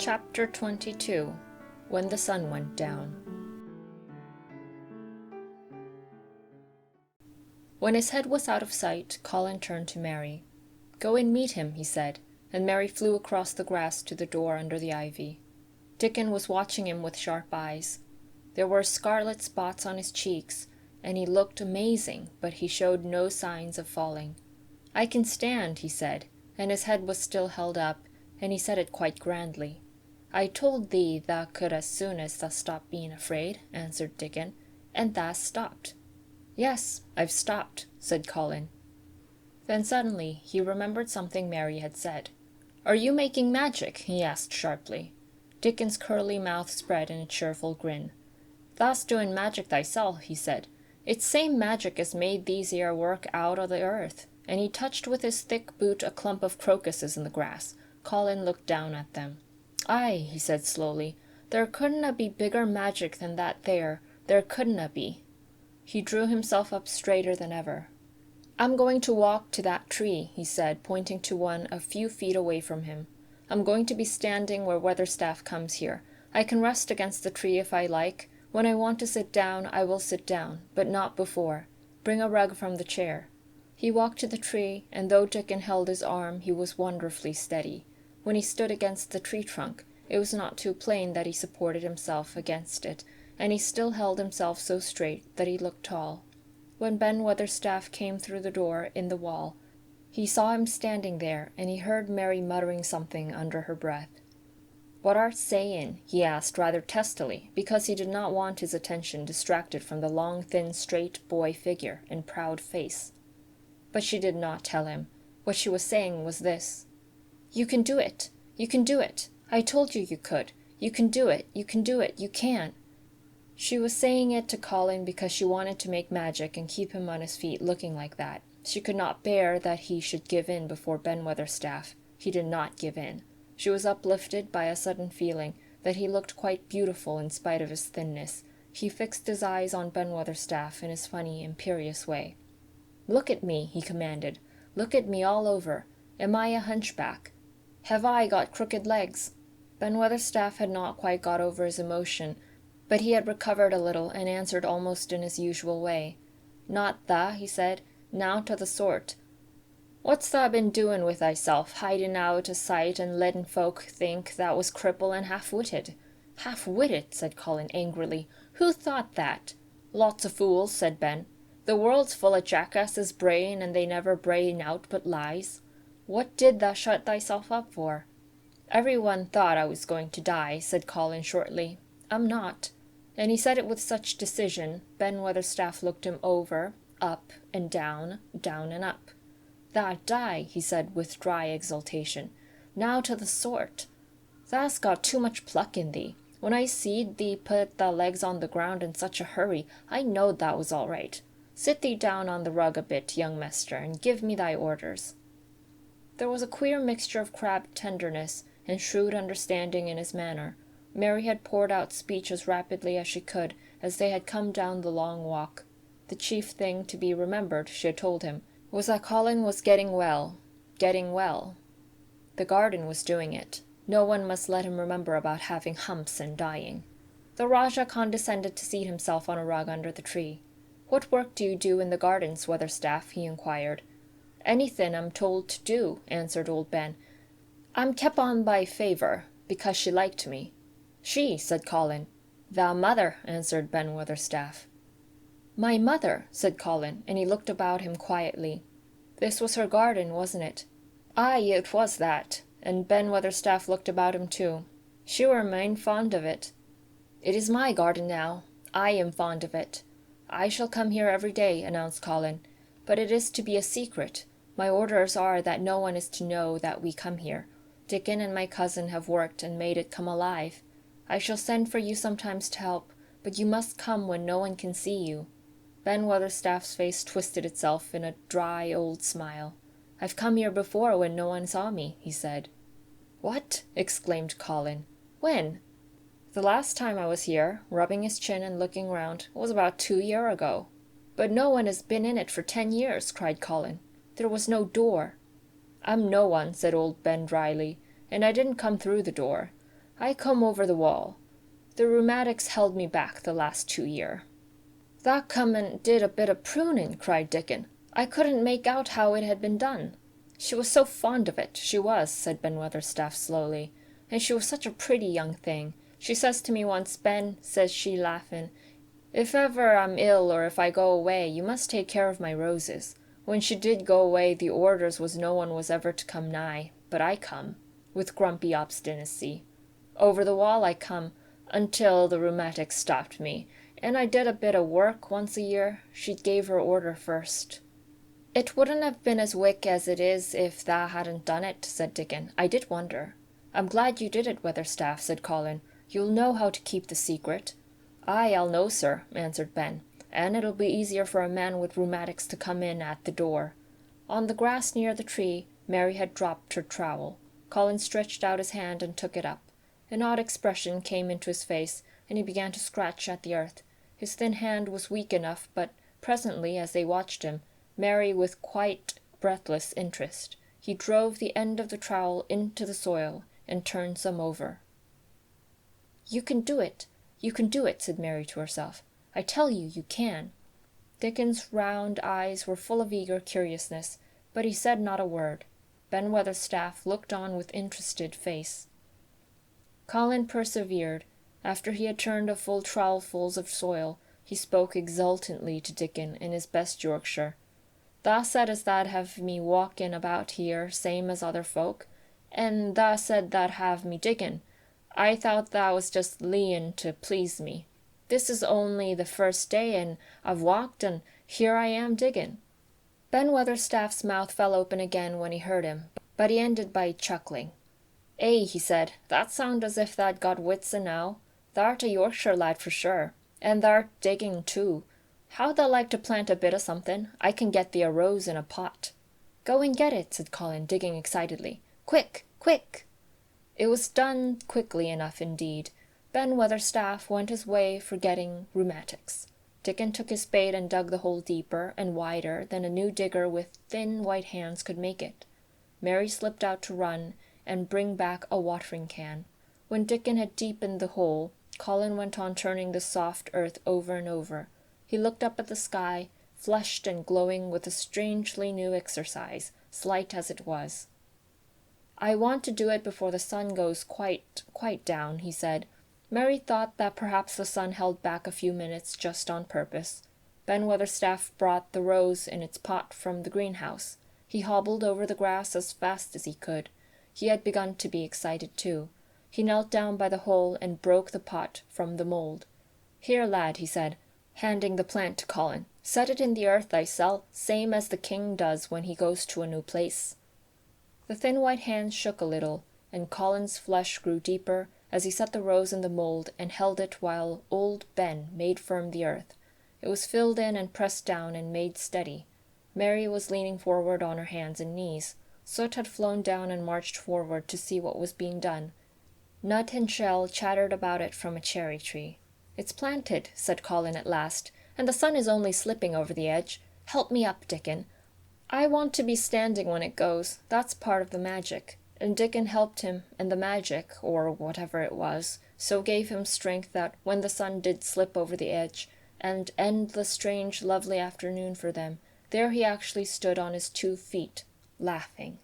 Chapter 22 When the Sun Went Down. When his head was out of sight, Colin turned to Mary. "Go and meet him," he said, and Mary flew across the grass to the door under the ivy. Dickon was watching him with sharp eyes. There were scarlet spots on his cheeks, and he looked amazing, but he showed no signs of falling. "I can stand," he said, and his head was still held up, and he said it quite grandly. "I told thee thou could as soon as thou stopped being afraid," answered Dickon, "and thou stopped." "Yes, I've stopped," said Colin. Then suddenly he remembered something Mary had said. "Are you making magic?" he asked sharply. Dickon's curly mouth spread in a cheerful grin. "Thou's doing magic thyself," he said. "It's same magic as made these here work out o' the earth," and he touched with his thick boot a clump of crocuses in the grass. Colin looked down at them. "Aye," he said slowly, "there couldna be bigger magic than that there couldna be." He drew himself up straighter than ever. "I'm going to walk to that tree," he said, pointing to one a few feet away from him. "I'm going to be standing where Weatherstaff comes here. I can rest against the tree if I like. When I want to sit down, I will sit down, but not before. Bring a rug from the chair." He walked to the tree, and though Dickon held his arm, he was wonderfully steady. When he stood against the tree trunk, it was not too plain that he supported himself against it, and he still held himself so straight that he looked tall. When Ben Weatherstaff came through the door in the wall, he saw him standing there, and he heard Mary muttering something under her breath. "What art saying?" he asked rather testily, because he did not want his attention distracted from the long, thin, straight boy figure and proud face. But she did not tell him. What she was saying was this: "You can do it! You can do it! I told you you could! You can do it! You can do it! You can!" She was saying it to Colin because she wanted to make magic and keep him on his feet looking like that. She could not bear that he should give in before Ben Weatherstaff. He did not give in. She was uplifted by a sudden feeling that he looked quite beautiful in spite of his thinness. He fixed his eyes on Ben Weatherstaff in his funny, imperious way. "Look at me," he commanded. "Look at me all over. Am I a hunchback? Have I got crooked legs?" Ben Weatherstaff had not quite got over his emotion, but he had recovered a little and answered almost in his usual way. "Not tha," he said. "Nowt o' the sort. What's tha been doing with thyself, hiding out o' sight and letting folk think thou was cripple and half-witted?" "Half-witted," said Colin angrily. "Who thought that?" "Lots o' fools," said Ben. "The world's full o' jackasses braying, and they never bray nowt but lies. What did thou shut thyself up for?" "Everyone thought I was going to die," said Colin shortly. "I'm not." And he said it with such decision, Ben Weatherstaff looked him over, up and down and up. "Tha'd die," he said with dry exultation. "Now to the sort. Thou's got too much pluck in thee. When I seed thee put thy legs on the ground in such a hurry, I knowed that was all right. Sit thee down on the rug a bit, young mester, and give me thy orders." There was a queer mixture of crabbed tenderness and shrewd understanding in his manner. Mary had poured out speech as rapidly as she could as they had come down the long walk. The chief thing to be remembered, she had told him, was that Colin was getting well. Getting well. The garden was doing it. No one must let him remember about having humps and dying. The Rajah condescended to seat himself on a rug under the tree. "What work do you do in the gardens, Weatherstaff?" he inquired. "Anything I'm told to do," answered old Ben. "I'm kep' on by favour, because she liked me." "She," said Colin. "Thou mother," answered Ben Weatherstaff. "My mother," said Colin, and he looked about him quietly. This was her garden, wasn't it? Aye, it was that, and Ben Weatherstaff looked about him too. She were main fond of it. "It is my garden now. I am fond of it. I shall come here every day," announced Colin, "but it is to be a secret. My orders are that no one is to know that we come here. Dickon and my cousin have worked and made it come alive. I shall send for you sometimes to help, but you must come when no one can see you." Ben Weatherstaff's face twisted itself in a dry old smile. "I've come here before when no one saw me," he said. "What?" exclaimed Colin. "When?" "The last time I was here, rubbing his chin and looking round, was about 2 years ago." "But no one has been in it for 10 years," cried Colin. "There was no door." "I'm no one," said old Ben dryly, "and I didn't come through the door. I come over the wall. The rheumatics held me back the last 2 year." "That come and did a bit of pruning," cried Dickon. "I couldn't make out how it had been done." "She was so fond of it, she was," said Ben Weatherstaff slowly. "And she was such a pretty young thing. She says to me once, 'Ben,' says she, laughing, 'if ever I'm ill or if I go away, you must take care of my roses.' When she did go away, the orders was no one was ever to come nigh, but I come, with grumpy obstinacy. Over the wall I come, until the rheumatics stopped me, and I did a bit of work once a year. She gave her order first." "It wouldn't have been as wick as it is if tha hadn't done it," said Dickon. "I did wonder." "I'm glad you did it, Weatherstaff," said Colin. "You'll know how to keep the secret." "Aye, I'll know, sir," answered Ben, "and it'll be easier for a man with rheumatics to come in at the door." On the grass near the tree, Mary had dropped her trowel. Colin stretched out his hand and took it up. An odd expression came into his face, and he began to scratch at the earth. His thin hand was weak enough, but presently, as they watched him, Mary with quite breathless interest, he drove the end of the trowel into the soil and turned some over. "You can do it. You can do it," said Mary to herself. "I tell you, you can." Dickon's round eyes were full of eager curiousness, but he said not a word. Ben Weatherstaff looked on with interested face. Colin persevered. After he had turned a full trowelfuls of soil, he spoke exultantly to Dickon in his best Yorkshire. "Tha said as tha'd have me walking about here same as other folk, and tha said tha'd have me digging. I thought tha was just leeing to please me. This is only the first day, and I've walked, and here I am digging." Ben Weatherstaff's mouth fell open again when he heard him, but he ended by chuckling. "Eh," he said, "that sound as if tha'd got wits enow. Tha'rt a Yorkshire lad for sure, and tha'rt digging too. How'd thou like to plant a bit of something? I can get thee a rose in a pot." "Go and get it," said Colin, digging excitedly. "Quick, quick!" It was done quickly enough indeed. Ben Weatherstaff went his way forgetting rheumatics. Dickon took his spade and dug the hole deeper and wider than a new digger with thin white hands could make it. Mary slipped out to run and bring back a watering can. When Dickon had deepened the hole, Colin went on turning the soft earth over and over. He looked up at the sky, flushed and glowing with a strangely new exercise, slight as it was. "I want to do it before the sun goes quite down," he said. Mary thought that perhaps the sun held back a few minutes just on purpose. Ben Weatherstaff brought the rose in its pot from the greenhouse. He hobbled over the grass as fast as he could. He had begun to be excited too. He knelt down by the hole and broke the pot from the mould. "Here, lad," he said, handing the plant to Colin. "Set it in the earth thyself, same as the king does when he goes to a new place." The thin white hands shook a little, and Colin's flush grew deeper as he set the rose in the mould and held it while old Ben made firm the earth. It was filled in and pressed down and made steady. Mary was leaning forward on her hands and knees. Soot had flown down and marched forward to see what was being done. Nut and Shell chattered about it from a cherry tree. "It's planted," said Colin at last, "and the sun is only slipping over the edge. Help me up, Dickon. I want to be standing when it goes. That's part of the magic." And Dickon helped him, and the magic, or whatever it was, so gave him strength that when the sun did slip over the edge, and end the strange, lovely afternoon for them, there he actually stood on his 2 feet, laughing.